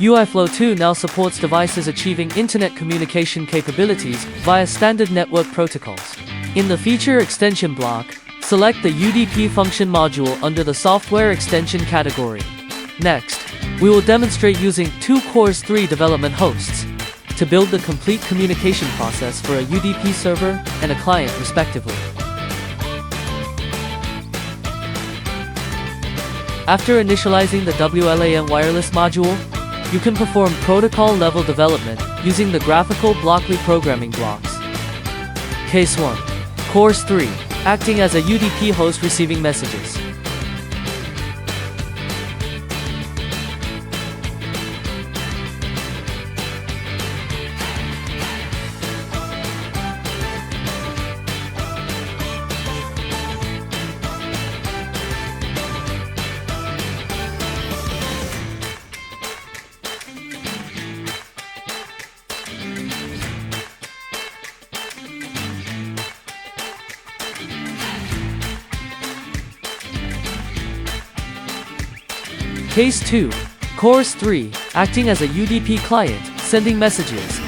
UiFlow2 now supports devices achieving internet communication capabilities via standard network protocols. In the feature extension block, select the UDP function module under the software extension category. Next, we will demonstrate using two Cores3 development hosts to build the complete communication process for a UDP server and a client respectively. After initializing the WLAN wireless module, you can perform protocol-level development using the graphical Blockly programming blocks. Case 1. Cores3, acting as a UDP host receiving messages. Case 2. Cores3, acting as a UDP client, sending messages.